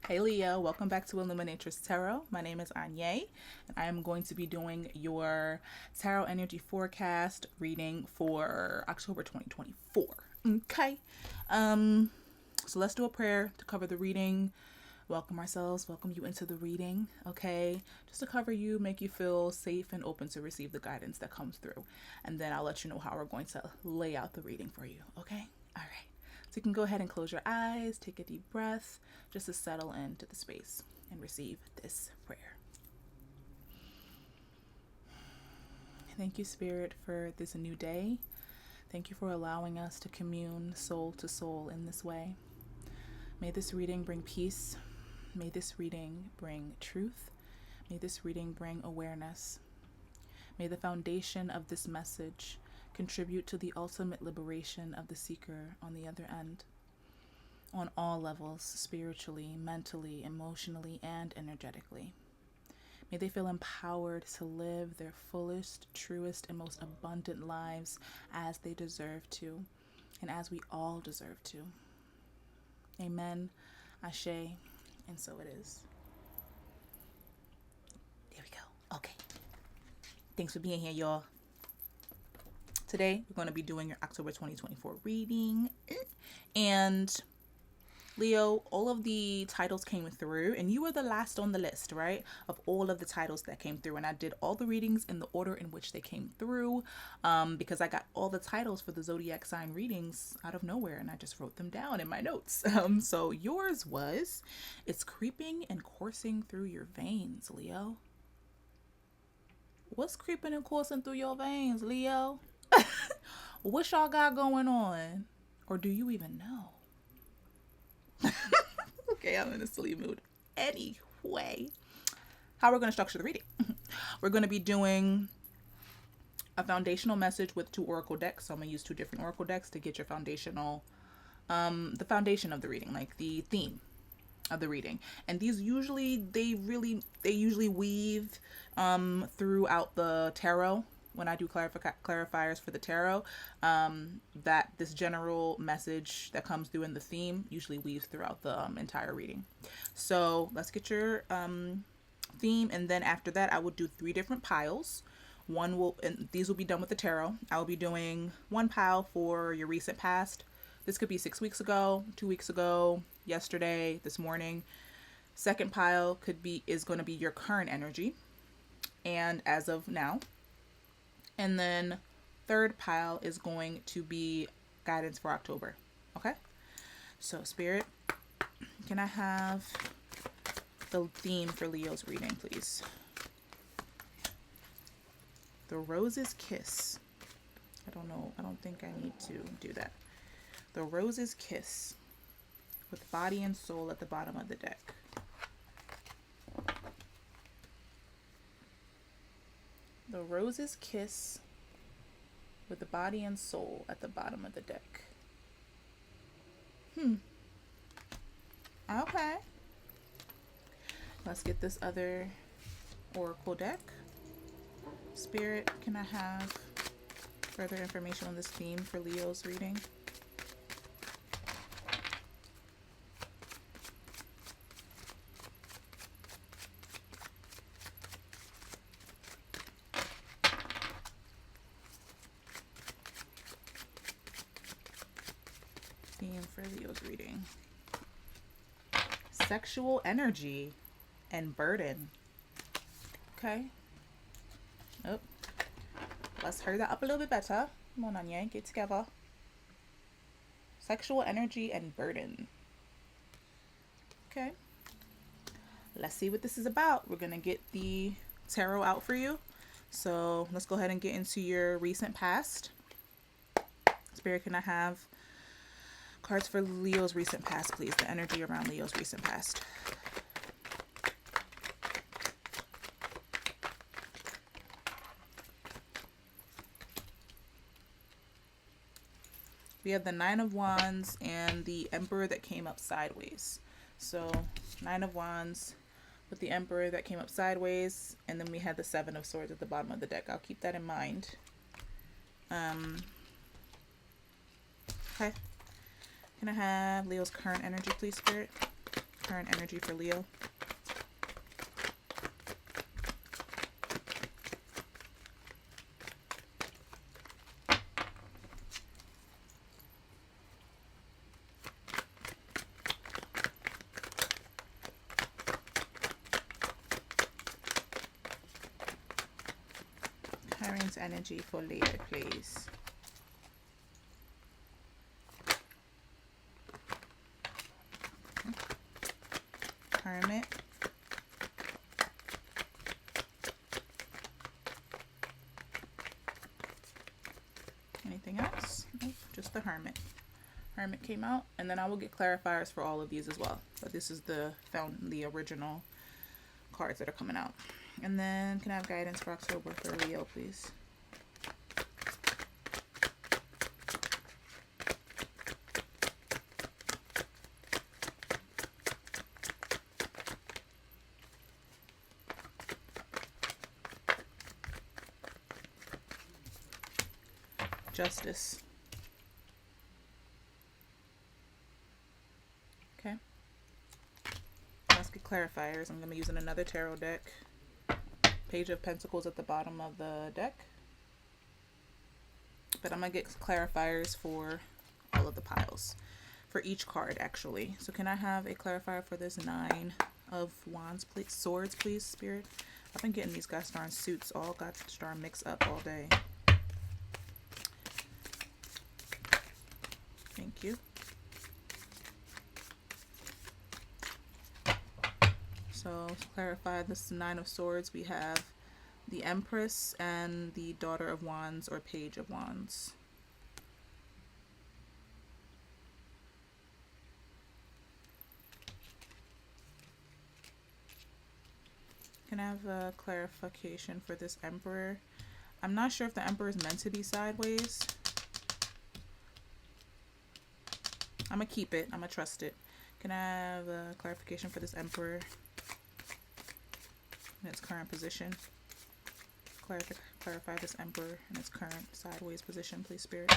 Hey Leo, welcome back to ILLUMINATRESS Tarot. My name is Anye, and I am going to be doing your tarot energy forecast reading for October 2024. Okay. So let's do a prayer to cover the reading. Welcome ourselves, welcome you into the reading, okay? Just to cover you, make you feel safe and open to receive the guidance that comes through. And then I'll let you know how we're going to lay out the reading for you, okay? All right. So you can go ahead and close your eyes, take a deep breath, just to settle into the space and receive this prayer. Thank you, Spirit, for this new day. Thank you for allowing us to commune soul to soul in this way. May this reading bring peace. May this reading bring truth. May this reading bring awareness. May the foundation of this message contribute to the ultimate liberation of the seeker on the other end, on all levels, spiritually, mentally, emotionally, and energetically. May they feel empowered to live their fullest, truest, and most abundant lives as they deserve to, and as we all deserve to. Amen, Ashe, and so it is. There we go. Okay. Thanks for being here, y'all. Today, we're going to be doing your October 2024 reading. And Leo, all of the titles came through, and you were the last on the list, right? Of all of the titles that came through. And I did all the readings in the order in which they came through, because I got all the titles for the Zodiac sign readings out of nowhere, and I just wrote them down in my notes. So yours was, it's creeping and coursing through your veins, Leo. What's creeping and coursing through your veins, Leo? What y'all got going on? Or do you even know? Okay, I'm in a silly mood. Anyway, how we're going to structure the reading. We're going to be doing a foundational message with 2 oracle decks. So I'm going to use 2 different oracle decks to get your foundational, the foundation of the reading, like the theme of the reading. And these usually, they usually weave throughout the tarot. When I do clarifiers for the tarot, that this general message that comes through in the theme usually weaves throughout the entire reading. So let's get your theme, and then after that I will do 3 different piles. And these will be done with the tarot. I will be doing 1 pile for your recent past. This could be 6 weeks ago, 2 weeks ago, yesterday, this morning. Second pile is going to be your current energy, and as of now. And then third pile is going to be guidance for October. Okay? So, Spirit, can I have the theme for Leo's reading, please? The Rose's Kiss. I don't think I need to do that. The Rose's Kiss, with body and soul at the bottom of the deck. The Rose's Kiss, with the body and soul at the bottom of the deck. Okay. Let's get this other oracle deck. Spirit, can I have further information on this theme for Leo's reading? For Leo's reading. Sexual energy and burden. Okay. Oh. Let's hurry that up a little bit better. Come on, Anya, get together. Sexual energy and burden. Okay. Let's see what this is about. We're going to get the tarot out for you. So let's go ahead and get into your recent past. Spirit, can I have cards for Leo's recent past, please? The energy around Leo's recent past. We have the 9 of Wands and the Emperor that came up sideways. So 9 of Wands with the Emperor that came up sideways, and then we had the 7 of Swords at the bottom of the deck. I'll keep that in mind. Okay. Can I have Leo's current energy, please, Spirit? Current energy for Leo. Current energy for Leo, please. Hermit. Anything else? Nope, just the Hermit. Hermit came out, and then I will get clarifiers for all of these as well. But this is the original cards that are coming out. And then can I have guidance for October for Leo, please? Justice. Okay. Let's get clarifiers. I'm going to be using another tarot deck. Page of Pentacles at the bottom of the deck. But I'm going to get clarifiers for all of the piles. For each card, actually. So can I have a clarifier for this 9 of Wands, please? Swords, please, Spirit. I've been getting these gosh darn suits all gosh darn mixed up all day. Thank you. So to clarify this 9 of Swords, we have the Empress and the Daughter of Wands or Page of Wands. Can I have a clarification for this Emperor? I'm not sure if the Emperor is meant to be sideways. I'm gonna keep it. I'm gonna trust it. Can I have a clarification for this Emperor in its current position? Clarify this Emperor in its current sideways position, please, Spirit.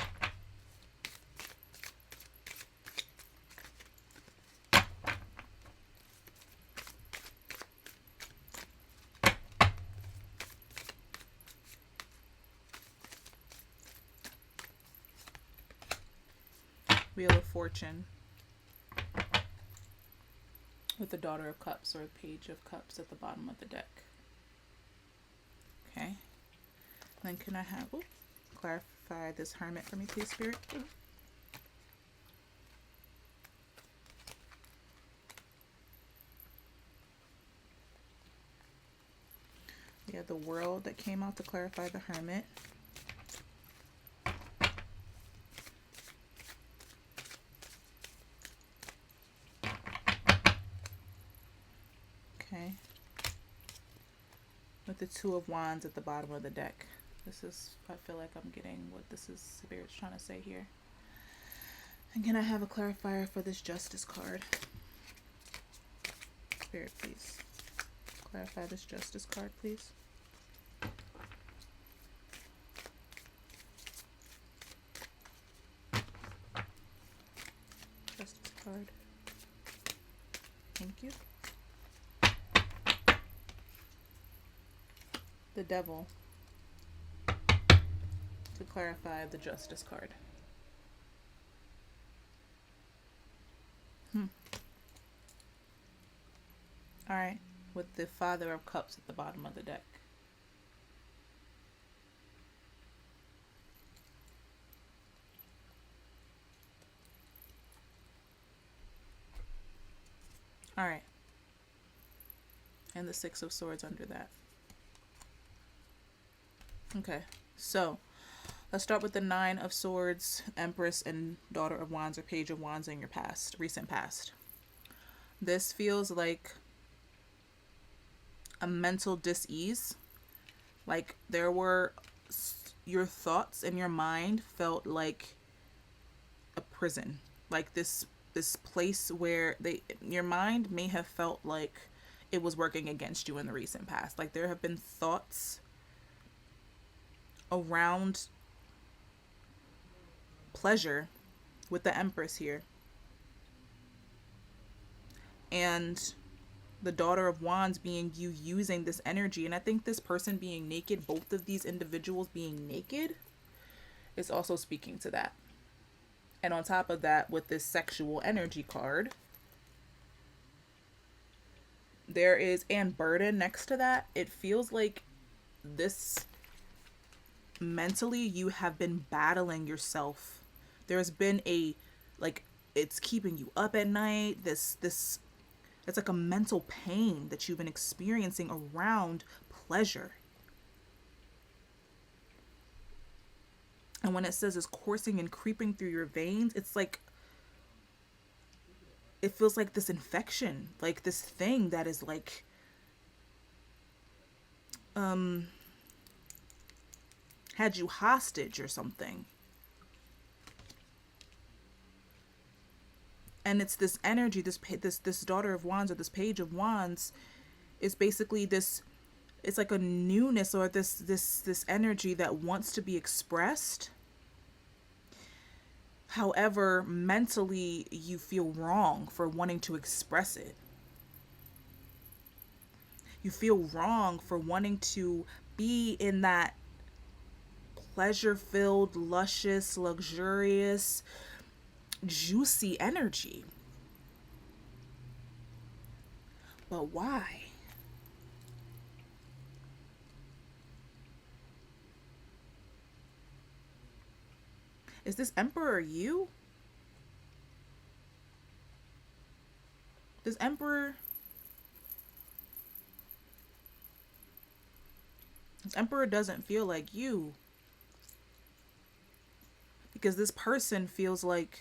Wheel of Fortune with the Daughter of Cups or Page of Cups at the bottom of the deck. Okay. Then can I have clarify this Hermit for me, please, Spirit? We have the World that came out to clarify the Hermit. Okay. With the Two of Wands at the bottom of the deck. This is, I feel like I'm getting what this is Spirit's trying to say here. And can I have a clarifier for this Justice card? Spirit, please. Clarify this Justice card, please. Justice card. Thank you. The Devil to clarify the Justice card. Alright, with the Father of Cups at the bottom of the deck. Alright. And the Six of Swords under that. Okay, so let's start with the 9 of Swords, Empress, and Daughter of Wands or Page of Wands in your past, recent past. This feels like a mental dis-ease. Like there were, your thoughts and your mind felt like a prison. Like this place where your mind may have felt like it was working against you in the recent past. Like there have been thoughts around pleasure with the Empress here And the Daughter of Wands being you using this energy. And I think this person being naked, both of these individuals being naked, is also speaking to that. And on top of that, with this sexual energy card, there is, and burden next to that, it feels like this mentally you have been battling yourself. There's been a, like, it's keeping you up at night. This it's like a mental pain that you've been experiencing around pleasure. And when it says it's coursing and creeping through your veins, it's like, it feels like this infection, like this thing that is like, had you hostage or something. And it's this energy, this Daughter of Wands, or this Page of Wands, is basically this, it's like a newness, or this energy that wants to be expressed. However, mentally you feel wrong for wanting to express it. You feel wrong for wanting to be in that pleasure-filled, luscious, luxurious, juicy energy. But why? Is this Emperor you? This Emperor doesn't feel like you. Because this person feels like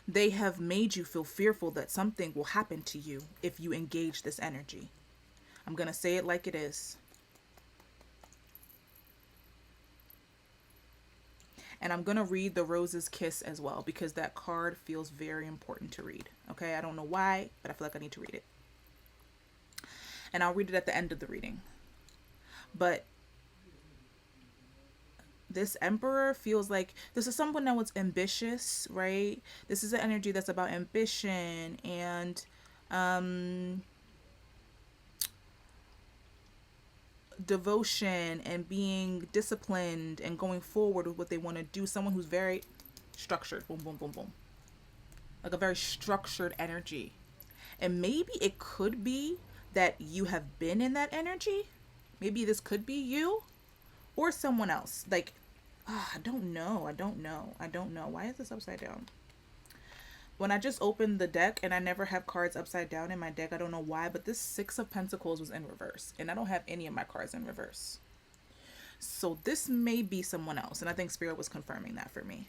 they have made you feel fearful that something will happen to you if you engage this energy. I'm going to say it like it is. And I'm going to read the Rose's Kiss as well, because that card feels very important to read. Okay, I don't know why, but I feel like I need to read it. And I'll read it at the end of the reading. But this Emperor feels like this is someone that was ambitious, right? This is an energy that's about ambition and devotion and being disciplined and going forward with what they want to do. Someone who's very structured. Boom, boom, boom, boom. Like a very structured energy. And maybe it could be that you have been in that energy. Maybe this could be you or someone else. Like, I don't know. Why is this upside down? When I just opened the deck, and I never have cards upside down in my deck, I don't know why, but this Six of Pentacles was in reverse, and I don't have any of my cards in reverse. So this may be someone else, and I think Spirit was confirming that for me.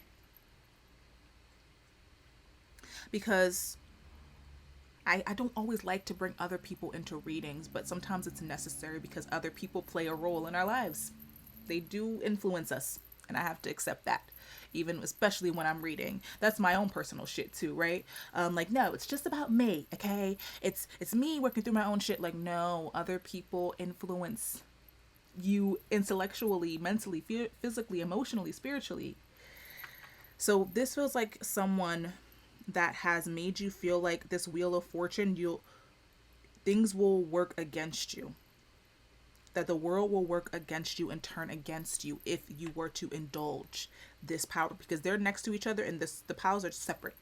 Because I don't always like to bring other people into readings, but sometimes it's necessary because other people play a role in our lives. They do influence us, and I have to accept that, even especially when I'm reading. That's my own personal shit too, right? Like, no, it's just about me, okay? It's me working through my own shit. Like, no, other people influence you intellectually, mentally, physically, emotionally, spiritually. So this feels like someone that has made you feel like this Wheel of Fortune, things will work against you. That the world will work against you and turn against you if you were to indulge this power, because they're next to each other and the powers are separate.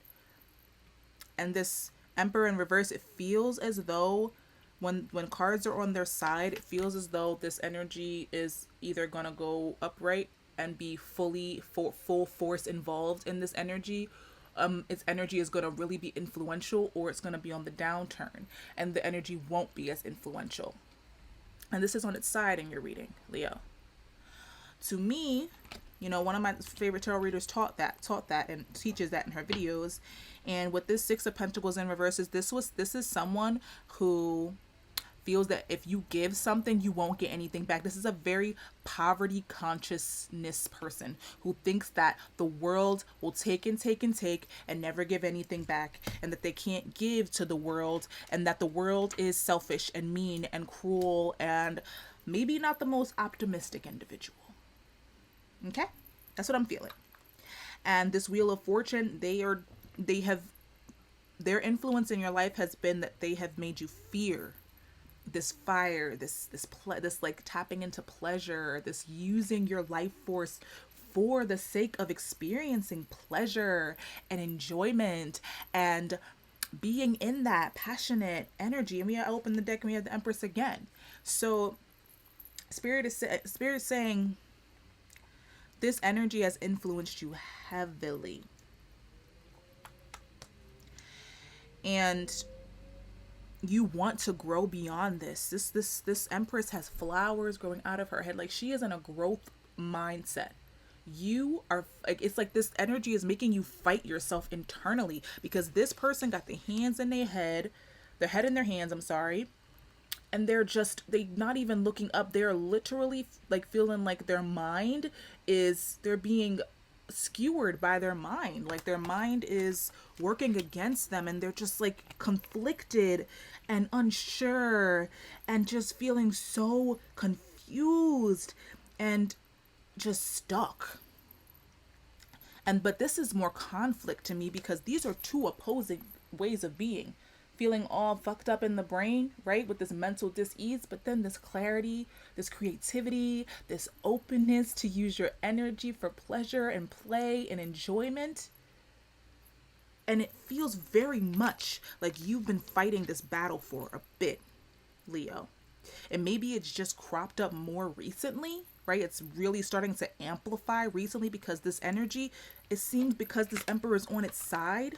And this Emperor in reverse, it feels as though when cards are on their side, it feels as though this energy is either going to go upright and be full force involved in this energy. Its energy is going to really be influential, or it's going to be on the downturn and the energy won't be as influential. And this is on its side in your reading, Leo. To me, one of my favorite tarot readers taught that and teaches that in her videos. And with this Six of Pentacles in reverse, this is someone who feels that if you give something, you won't get anything back. This is a very poverty consciousness person who thinks that the world will take and take and take and never give anything back, and that they can't give to the world, and that the world is selfish and mean and cruel and maybe not the most optimistic individual. Okay? That's what I'm feeling. And this Wheel of Fortune, they are they have, their influence in your life has been that they have made you fear this fire, this like tapping into pleasure, this using your life force for the sake of experiencing pleasure and enjoyment and being in that passionate energy. And we open the deck and we have the Empress again. So spirit is saying this energy has influenced you heavily. And you want to grow beyond this. This Empress has flowers growing out of her head. Like, she is in a growth mindset. You are like, it's like this energy is making you fight yourself internally, because this person got their head in their hands, I'm sorry, and they not even looking up. They're literally like feeling like they're being skewered by their mind, like their mind is working against them, and they're just like conflicted and unsure and just feeling so confused and just stuck. And but this is more conflict to me, because these are two opposing ways of being. Feeling all fucked up in the brain, right, with this mental dis-ease, but then this clarity, this creativity, this openness to use your energy for pleasure and play and enjoyment. And it feels very much like you've been fighting this battle for a bit, Leo. And maybe it's just cropped up more recently, right? It's really starting to amplify recently because this energy, it seems, because this Emperor is on its side.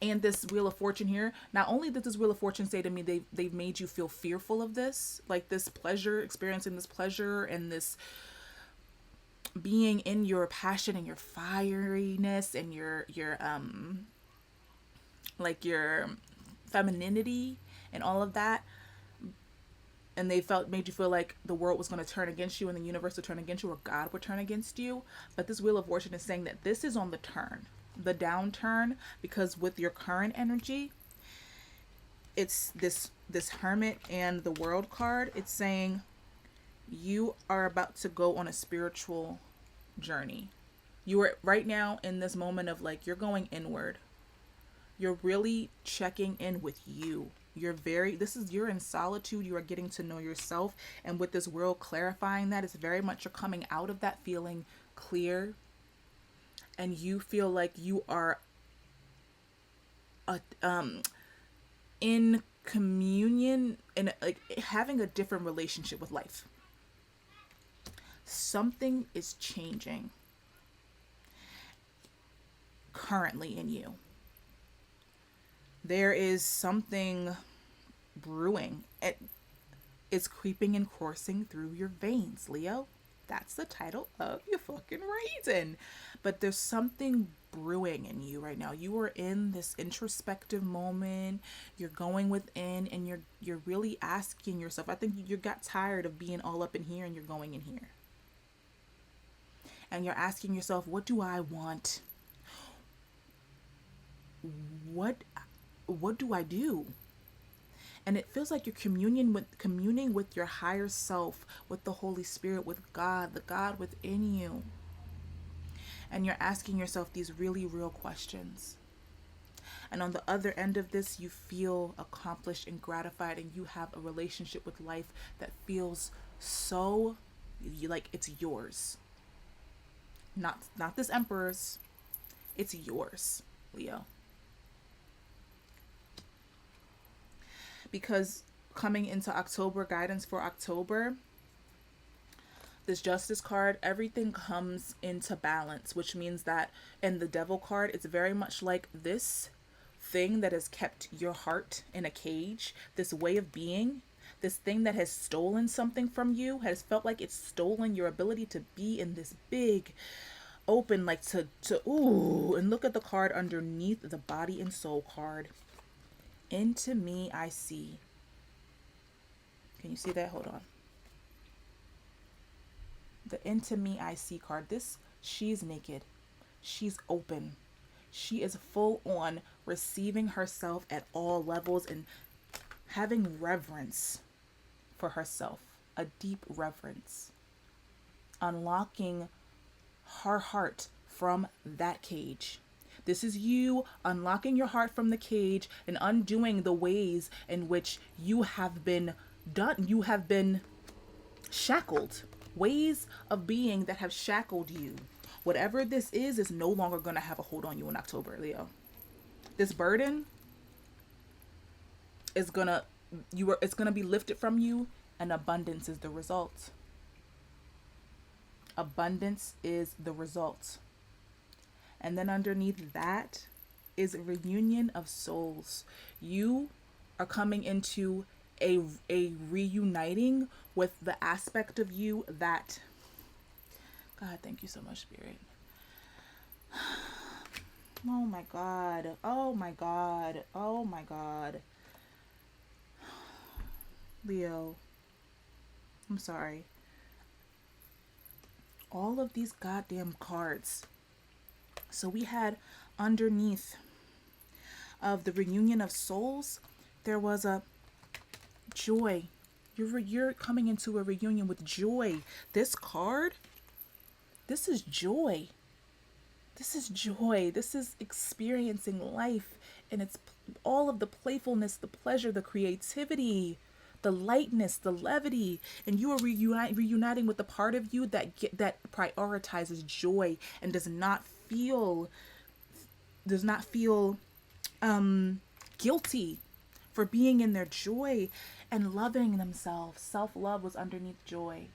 And this Wheel of Fortune here, not only did this Wheel of Fortune say to me they've made you feel fearful of this, like this pleasure, experiencing this pleasure and this being in your passion and your fieriness and your like your femininity and all of that. And they made you feel like the world was going to turn against you and the universe would turn against you, or God would turn against you. But this Wheel of Fortune is saying that this is on the turn, the downturn, because with your current energy, it's this Hermit and the World card. It's saying you are about to go on a spiritual journey. You are right now in this moment of like, you're going inward. You're really checking in with you. You're in solitude. You are getting to know yourself. And with this world clarifying that, it's very much you're coming out of that feeling clear. And you feel like you are in communion and like having a different relationship with life. Something is changing currently in you. There is something brewing. It's creeping and coursing through your veins, Leo. That's the title of your fucking reading. But there's something brewing in you right now. You are in this introspective moment. You're going within and you're really asking yourself. I think you got tired of being all up in here and you're going in here. And you're asking yourself, what do I want? What do I do? And it feels like you're communing with your higher self, with the Holy Spirit, with God, the God within you. And you're asking yourself these really real questions. And on the other end of this, you feel accomplished and gratified, and you have a relationship with life that feels so like it's yours. Not this Emperor's. It's yours, Leo. Because coming into October, guidance for October, this Justice card, everything comes into balance, which means that in the Devil card, it's very much like this thing that has kept your heart in a cage, this way of being, this thing that has stolen something from you, has felt like it's stolen your ability to be in this big open, like to ooh. And look at the card underneath, the Body and Soul card. Into me I see. Can you see that? Hold on. The Into Me I See card. She's naked. She's open. She is full on receiving herself at all levels and having reverence for herself. A deep reverence. Unlocking her heart from that cage. This is you unlocking your heart from the cage and undoing the ways in which you have been shackled. Ways of being that have shackled you. Whatever this is no longer going to have a hold on you in October, Leo. This burden is it's going to be lifted from you, and abundance is the result. Abundance is the result. And then underneath that is a reunion of souls. You are coming into a reuniting with the aspect of you that, God, thank you so much, Spirit. Oh my God. Oh my God. Oh my God. Leo, I'm sorry. All of these goddamn cards. So we had underneath of the reunion of souls, there was a joy. You're coming into a reunion with joy. This card, this is joy. This is joy. This is experiencing life, and it's all of the playfulness, the pleasure, the creativity, the lightness, the levity, and you are reuniting with the part of you that prioritizes joy and does not feel guilty for being in their joy and loving themselves. Self-love was underneath joy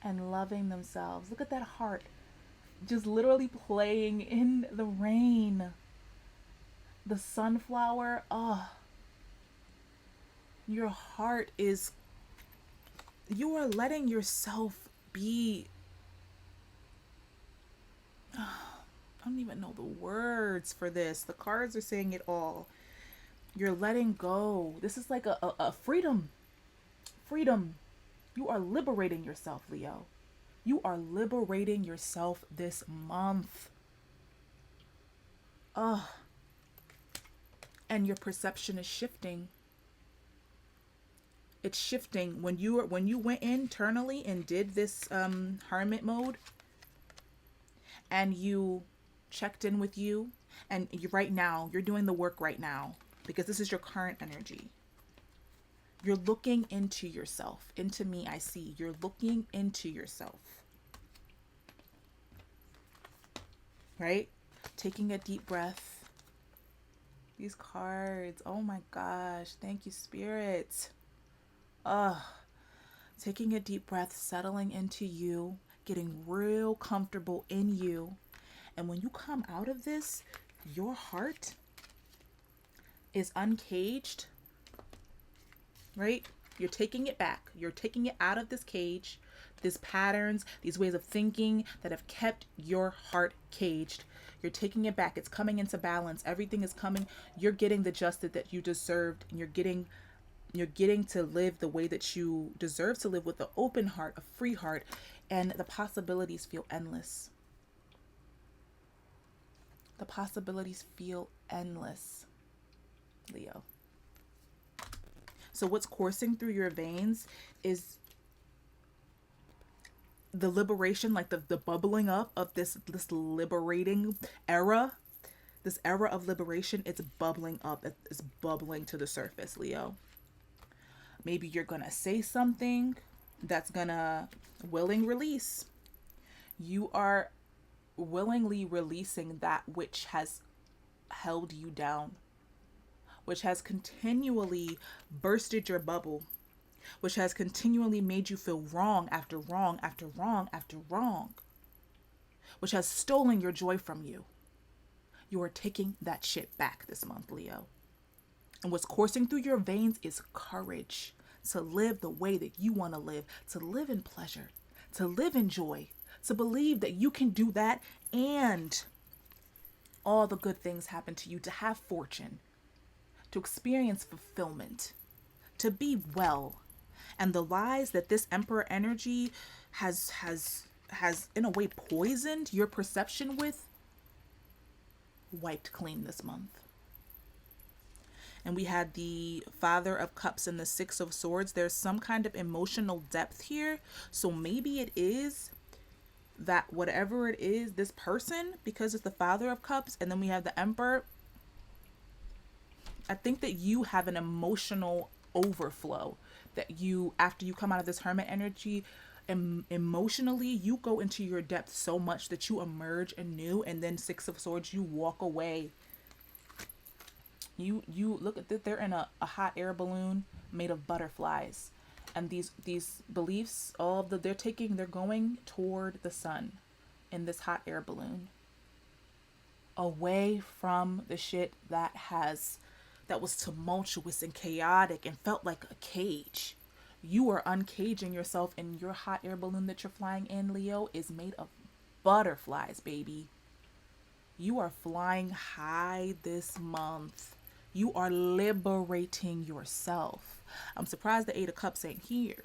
and loving themselves. Look at that heart just literally playing in the rain. The sunflower, your heart is, you are letting yourself be, I don't even know the words for this. The cards are saying it all. You're letting go. This is like a freedom. Freedom. You are liberating yourself, Leo. You are liberating yourself this month. And your perception is shifting. It's shifting. When you went internally and did this hermit mode, and you checked in with you, and right now you're doing the work right now, because this is your current energy. You're looking into yourself. Into me, I see. You're looking into yourself. Right? Taking a deep breath. These cards. Oh my gosh. Thank you, Spirit. Taking a deep breath, settling into you, getting real comfortable in you. And when you come out of this, your heart is uncaged. Right? You're taking it back. You're taking it out of this cage, these patterns, these ways of thinking that have kept your heart caged. You're taking it back. It's coming into balance. Everything is coming. You're getting the justice that you deserved, and you're getting to live the way that you deserve to live, with an open heart, a free heart, and the possibilities feel endless. The possibilities feel endless, Leo. So what's coursing through your veins is the liberation, like the bubbling up of this liberating era. This era of liberation, it's bubbling up. It's bubbling to the surface, Leo. Maybe you're going to say something that's going to willing release. You are willingly releasing that which has held you down, which has continually bursted your bubble, which has continually made you feel wrong after wrong after wrong after wrong, which has stolen your joy from you. You are taking that shit back this month, Leo. And what's coursing through your veins is courage to live the way that you want to live in pleasure, to live in joy, to believe that you can do that and all the good things happen to you, to have fortune, to experience fulfillment, to be well. And the lies that this Emperor energy has in a way poisoned your perception with, wiped clean this month. And we had the Father of Cups and the Six of Swords. There's some kind of emotional depth here. So maybe it is that whatever it is, this person, because it's the Father of Cups and then we have the Emperor, I think that you have an emotional overflow, that you, after you come out of this Hermit energy, emotionally you go into your depth so much that you emerge anew, and then Six of Swords, you walk away. You look at that, they're in a hot air balloon made of butterflies, and these beliefs, all of the, they're going toward the sun in this hot air balloon, away from the shit that was tumultuous and chaotic and felt like a cage. You are uncaging yourself, and your hot air balloon that you're flying in, Leo, is made of butterflies, baby. You are flying high this month. You are liberating yourself. I'm surprised the Eight of Cups ain't here.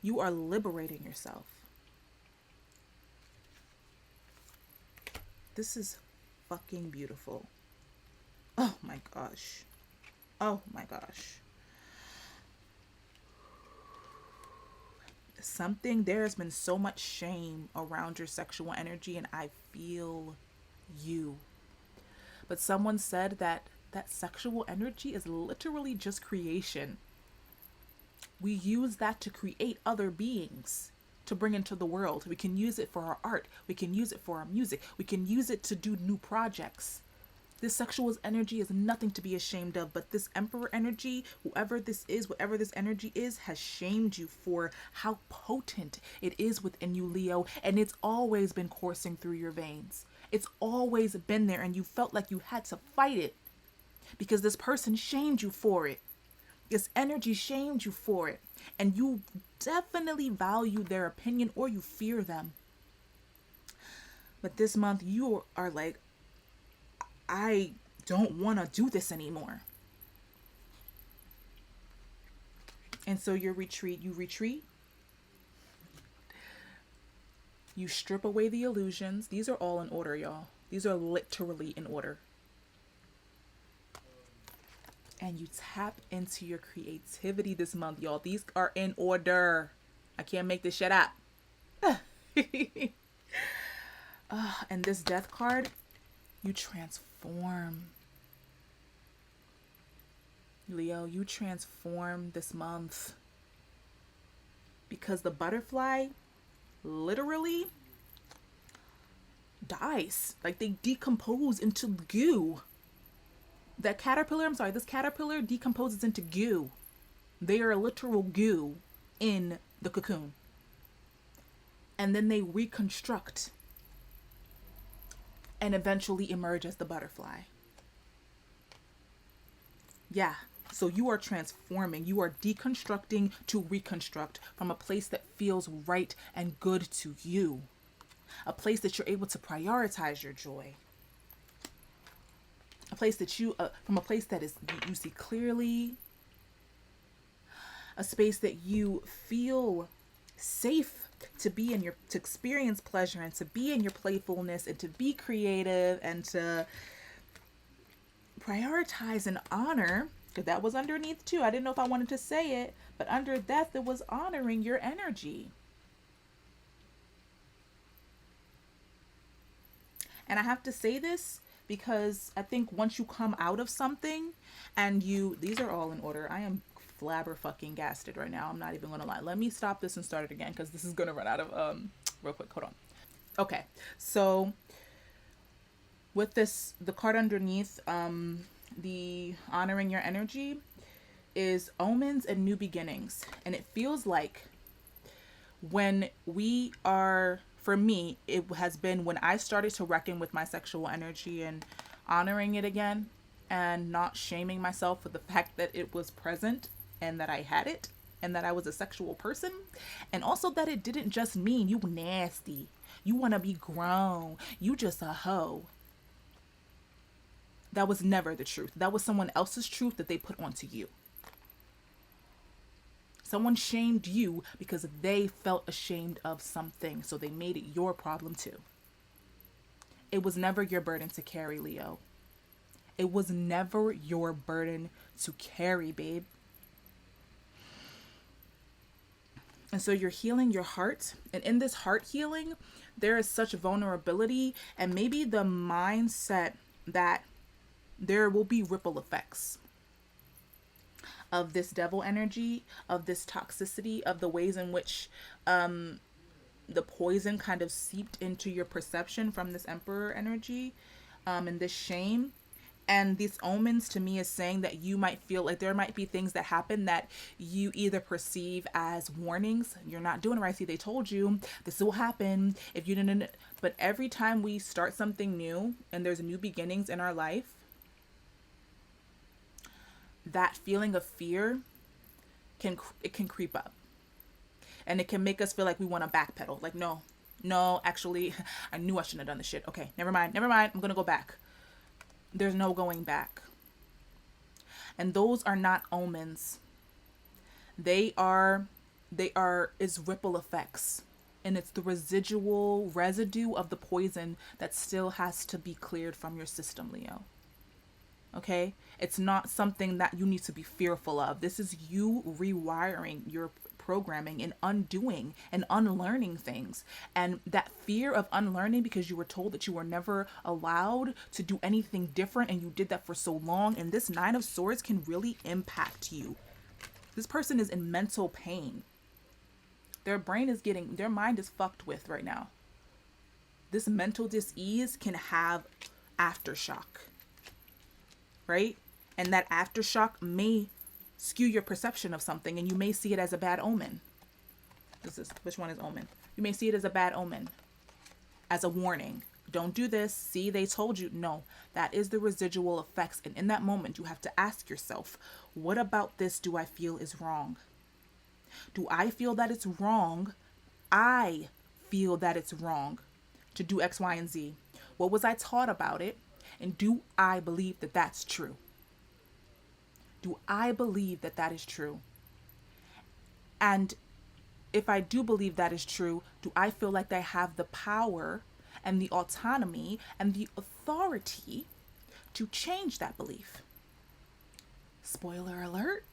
You are liberating yourself. This is fucking beautiful. Oh my gosh. Oh my gosh. There has been so much shame around your sexual energy, and I feel you. But someone said that sexual energy is literally just creation. We use that to create other beings to bring into the world. We can use it for our art. We can use it for our music. We can use it to do new projects. This sexual energy is nothing to be ashamed of, but this Emperor energy, whoever this is, whatever this energy is, has shamed you for how potent it is within you, Leo, and it's always been coursing through your veins. It's always been there, and you felt like you had to fight it because this person shamed you for it. This energy shamed you for it, and you definitely value their opinion, or you fear them. But this month, you are like, I don't want to do this anymore. And so you retreat. You strip away the illusions. These are all in order, y'all. These are literally in order. And you tap into your creativity this month, y'all. These are in order. I can't make this shit up. And this Death card, you transform. Leo, you transform this month. Because the butterfly literally dies. Like, they decompose into goo. This caterpillar decomposes into goo. They are literal goo in the cocoon. And then they reconstruct and eventually emerge as the butterfly. Yeah. So you are transforming. You are deconstructing to reconstruct from a place that feels right and good to you. A place that you're able to prioritize your joy. A place that from a place that is, you see clearly. A space that you feel safe to be in, to experience pleasure and to be in your playfulness and to be creative and to prioritize and honor. Because that was underneath too. I didn't know if I wanted to say it, but under death, it was honoring your energy. And I have to say this because I think once you come out of something and these are all in order. I am flabberfucking-gasted right now. I'm not even going to lie. Let me stop this and start it again because this is going to run out of, real quick. Hold on. Okay. So with this, the card underneath, the honoring your energy is omens and new beginnings. And it feels like when we are, for me, it has been when I started to reckon with my sexual energy and honoring it again and not shaming myself for the fact that it was present and that I had it and that I was a sexual person. And also that it didn't just mean you nasty, you want to be grown, you just a hoe. That was never the truth. That was someone else's truth that they put onto you. Someone shamed you because they felt ashamed of something, so they made it your problem too. It was never your burden to carry, Leo. It was never your burden to carry, babe. And so you're healing your heart. And in this heart healing, there is such vulnerability and maybe the mindset that there will be ripple effects of this devil energy, of this toxicity, of the ways in which the poison kind of seeped into your perception from this emperor energy, and this shame. And these omens to me is saying that you might feel like there might be things that happen that you either perceive as warnings. You're not doing it right. See, they told you this will happen if you didn't. But every time we start something new and there's new beginnings in our life, that feeling of fear can creep up. And it can make us feel like we want to backpedal. Like, no, actually, I knew I shouldn't have done this shit. Okay, never mind. I'm going to go back. There's no going back. And those are not omens. They are is ripple effects. And it's the residue of the poison that still has to be cleared from your system, Leo. Okay? It's not something that you need to be fearful of. This is you rewiring your programming and undoing and unlearning things. And that fear of unlearning because you were told that you were never allowed to do anything different and you did that for so long. And this Nine of Swords can really impact you. This person is in mental pain. Their mind is fucked with right now. This mental dis-ease can have aftershock. Right? And that aftershock may skew your perception of something and you may see it as a bad omen. Which one is omen? You may see it as a bad omen, as a warning. Don't do this. See, they told you. No, that is the residual effects. And in that moment, you have to ask yourself, what about this do I feel is wrong? Do I feel that it's wrong? I feel that it's wrong to do X, Y, and Z. What was I taught about it? And do I believe that that's true? Do I believe that that is true? And if I do believe that is true, do I feel like I have the power and the autonomy and the authority to change that belief? Spoiler alert.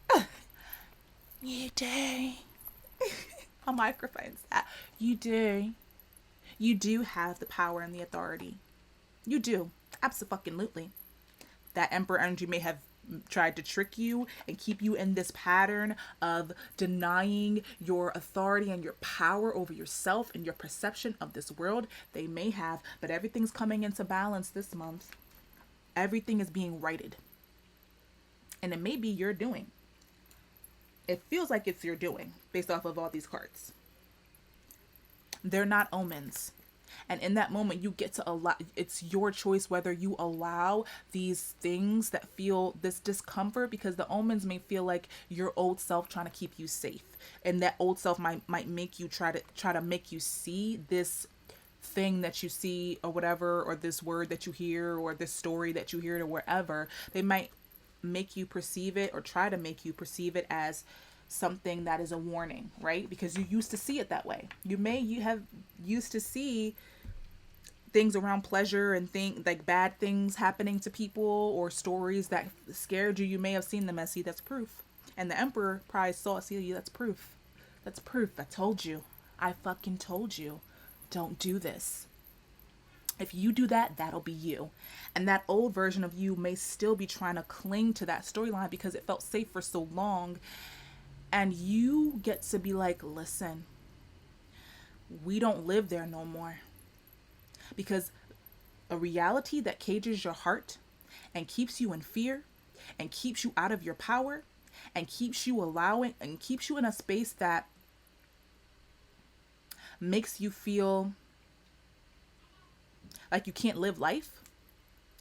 You do. A microphone's that. You do. You do have the power and the authority. You do. Absolutely. That Emperor energy may have tried to trick you and keep you in this pattern of denying your authority and your power over yourself and your perception of this world. They may have, but everything's coming into balance this month. Everything is being righted. And it may be your doing. It feels like it's your doing based off of all these cards. They're not omens. And in that moment, you get to allow, it's your choice whether you allow these things that feel this discomfort, because the omens may feel like your old self trying to keep you safe. And that old self might make you try to make you see this thing that you see or whatever, or this word that you hear, or this story that you hear, or wherever. They might make you perceive it or try to make you perceive it as something that is a warning, right? Because you used to see it that way. You have used to see things around pleasure and like bad things happening to people, or stories that scared you. You may have seen them as, see, that's proof. And the Emperor probably saw, see, that's proof. That's proof. I told you. I fucking told you. Don't do this. If you do that, that'll be you. And that old version of you may still be trying to cling to that storyline because it felt safe for so long. And you get to be like, listen, we don't live there no more. Because a reality that cages your heart and keeps you in fear and keeps you out of your power and keeps you in a space that makes you feel like you can't live life,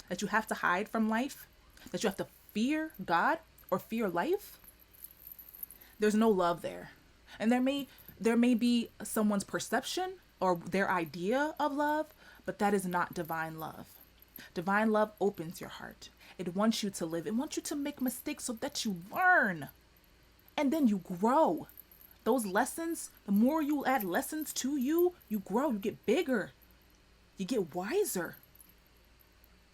that you have to hide from life, that you have to fear God or fear life. There's no love there. And there may be someone's perception or their idea of love, but that is not divine love. Divine love opens your heart. It wants you to live. It wants you to make mistakes so that you learn. And then you grow. Those lessons, the more you add lessons to you, you grow, you get bigger. You get wiser.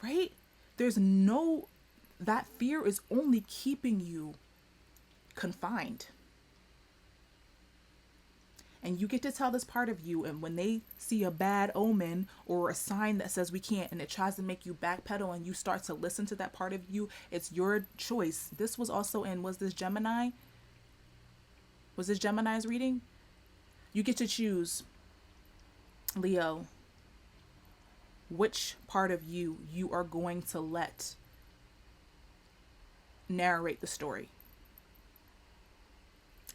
Right? That fear is only keeping you confined. And you get to tell this part of you, and when they see a bad omen or a sign that says we can't and it tries to make you backpedal and you start to listen to that part of you, it's your choice. This was also in, was this Gemini? Was this Gemini's reading? You get to choose, Leo, which part of you are going to let narrate the story.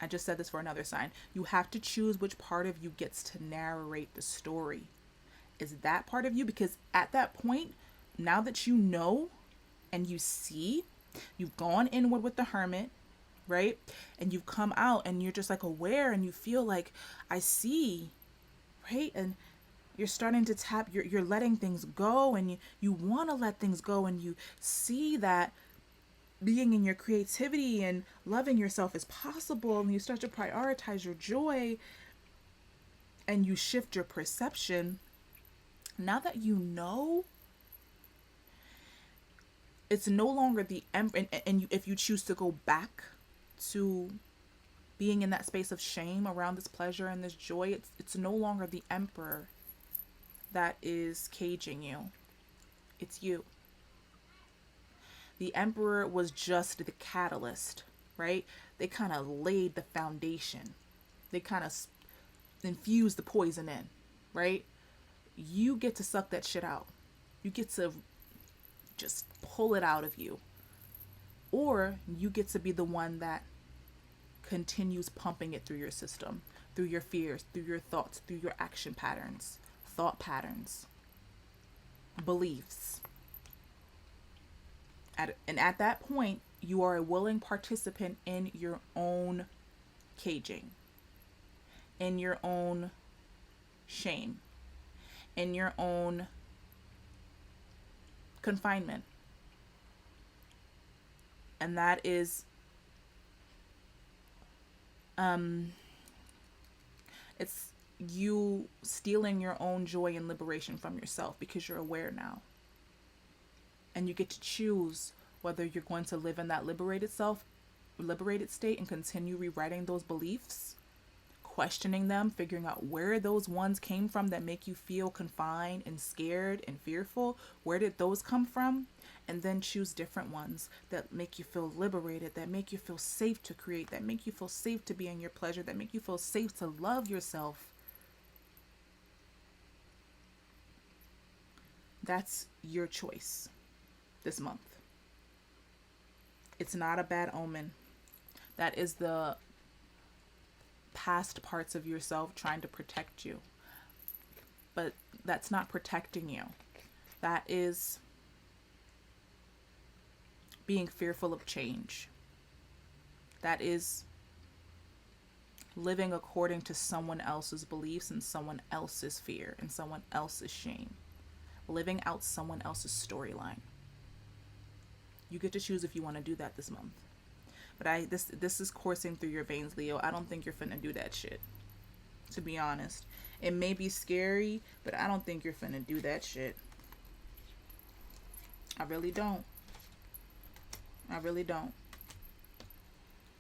I just said this for another sign. You have to choose which part of you gets to narrate the story. Is that part of you? Because at that point, now that you know and you see, you've gone inward with the Hermit, right? And you've come out and you're just like aware and you feel like, I see, right? And you're starting to tap, you're letting things go, and you want to let things go, and you see that being in your creativity and loving yourself is possible, and you start to prioritize your joy and you shift your perception. Now that you know, it's no longer the if you choose to go back to being in that space of shame around this pleasure and this joy, it's no longer the Emperor that is caging you. It's you. The Emperor was just the catalyst, right? They kind of laid the foundation. They kind of infused the poison in, right? You get to suck that shit out. You get to just pull it out of you. Or you get to be the one that continues pumping it through your system, through your fears, through your thoughts, through your action patterns, thought patterns, beliefs. At that point, you are a willing participant in your own caging, in your own shame, in your own confinement. And that is, it's you stealing your own joy and liberation from yourself because you're aware now. And you get to choose whether you're going to live in that liberated state and continue rewriting those beliefs, questioning them, figuring out where those ones came from that make you feel confined and scared and fearful. Where did those come from? And then choose different ones that make you feel liberated, that make you feel safe to create, that make you feel safe to be in your pleasure, that make you feel safe to love yourself. That's your choice this month. It's not a bad omen. That is the past parts of yourself trying to protect you. But that's not protecting you. That is being fearful of change. That is living according to someone else's beliefs and someone else's fear and someone else's shame. Living out someone else's storyline. You get to choose if you want to do that this month. But this is coursing through your veins, Leo. I don't think you're finna do that shit. To be honest. It may be scary, but I don't think you're finna do that shit. I really don't. I really don't.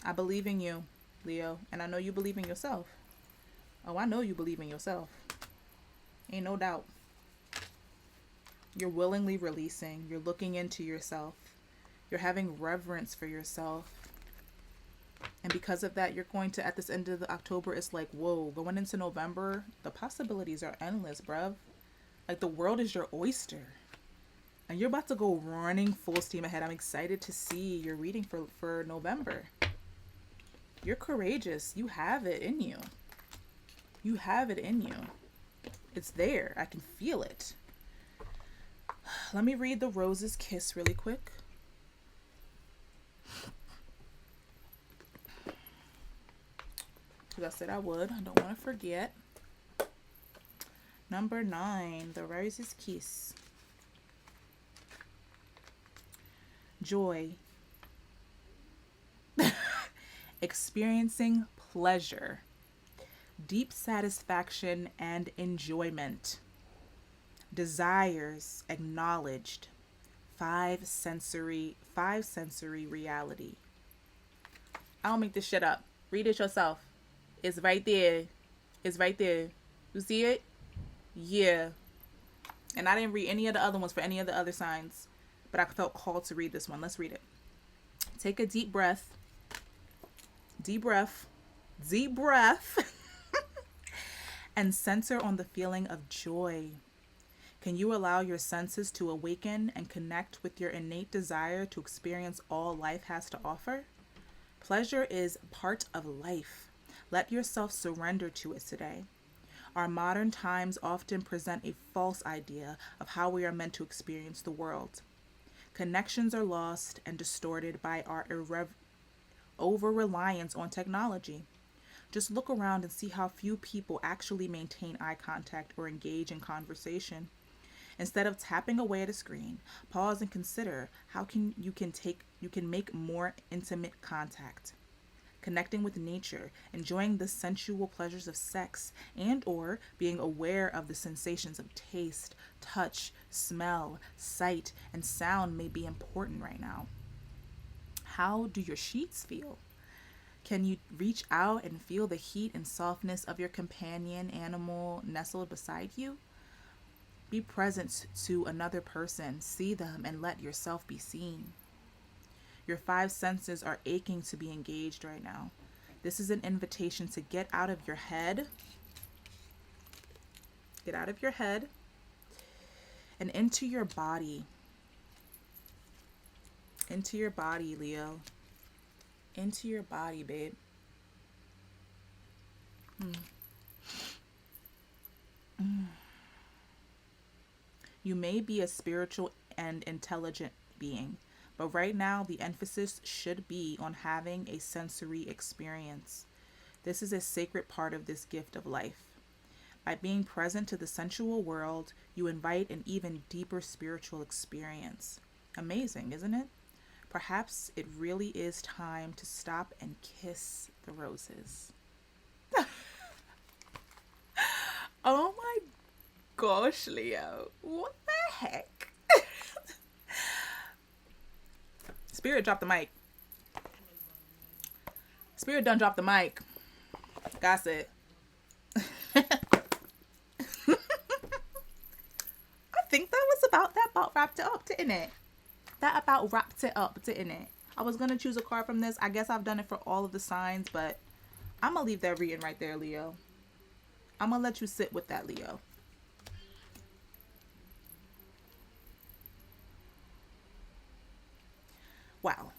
I believe in you, Leo. And I know you believe in yourself. Oh, I know you believe in yourself. Ain't no doubt. You're willingly releasing. You're looking into yourself. You're having reverence for yourself. And because of that, you're going to, at this end of the October, it's like, whoa, going into November, the possibilities are endless, bruv. Like, the world is your oyster. And you're about to go running full steam ahead. I'm excited to see your reading for November. You're courageous. You have it in you. You have it in you. It's there. I can feel it. Let me read the Rose's Kiss really quick. Because I said I would. I don't want to forget. Number 9, the Rose's Kiss. Joy. Experiencing pleasure. Deep satisfaction and enjoyment. Desires acknowledged. 5 sensory reality. I don't make this shit up. Read it yourself. It's right there It's right there. You see it? Yeah. And I didn't read any of the other ones for any of the other signs, but I felt called to read this one. Let's read it. Take a deep breath. Deep breath. Deep breath. And center on the feeling of joy. Can you allow your senses to awaken and connect with your innate desire to experience all life has to offer? Pleasure is part of life. Let yourself surrender to it today. Our modern times often present a false idea of how we are meant to experience the world. Connections are lost and distorted by our over-reliance on technology. Just look around and see how few people actually maintain eye contact or engage in conversation. Instead of tapping away at a screen, pause and consider how you can make more intimate contact. Connecting with nature, enjoying the sensual pleasures of sex, and or being aware of the sensations of taste, touch, smell, sight, and sound may be important right now. How do your sheets feel? Can you reach out and feel the heat and softness of your companion animal nestled beside you? Be present to another person, see them, and let yourself be seen. Your 5 senses are aching to be engaged right now. This is an invitation to get out of your head. Get out of your head and into your body. Into your body, Leo. Into your body, babe. You may be a spiritual and intelligent being, but right now the emphasis should be on having a sensory experience. This is a sacred part of this gift of life. By being present to the sensual world, you invite an even deeper spiritual experience. Amazing, isn't it? Perhaps it really is time to stop and kiss the roses. Oh my gosh, Leo. What the heck? Spirit dropped the mic. Spirit done dropped the mic. Got it. I think that was about wrapped it up, didn't it? That about wrapped it up, didn't it? I was going to choose a card from this. I guess I've done it for all of the signs, but I'm going to leave that reading right there, Leo. I'm going to let you sit with that, Leo. Wow.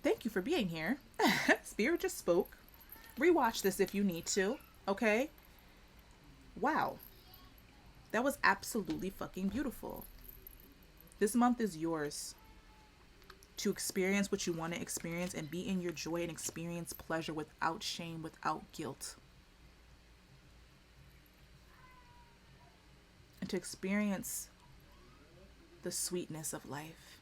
Thank you for being here. Spirit just spoke. Rewatch this if you need to, okay? Wow. That was absolutely fucking beautiful. This month is yours to experience what you want to experience and be in your joy and experience pleasure without shame, without guilt. And to experience the sweetness of life.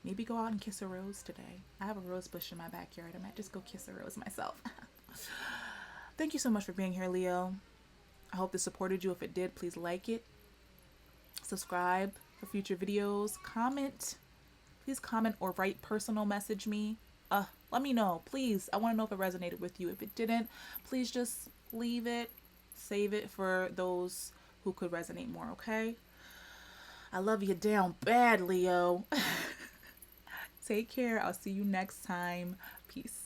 Maybe go out and kiss a rose today. I have a rose bush in my backyard. I might just go kiss a rose myself. Thank you so much for being here, Leo. I hope this supported you. If it did, please like it. Subscribe for future videos. Comment. Please comment or write personal message me. Let me know, please. I want to know if it resonated with you. If it didn't, please just leave it. Save it for those who could resonate more, okay? I love you down bad, Leo. Take care. I'll see you next time. Peace.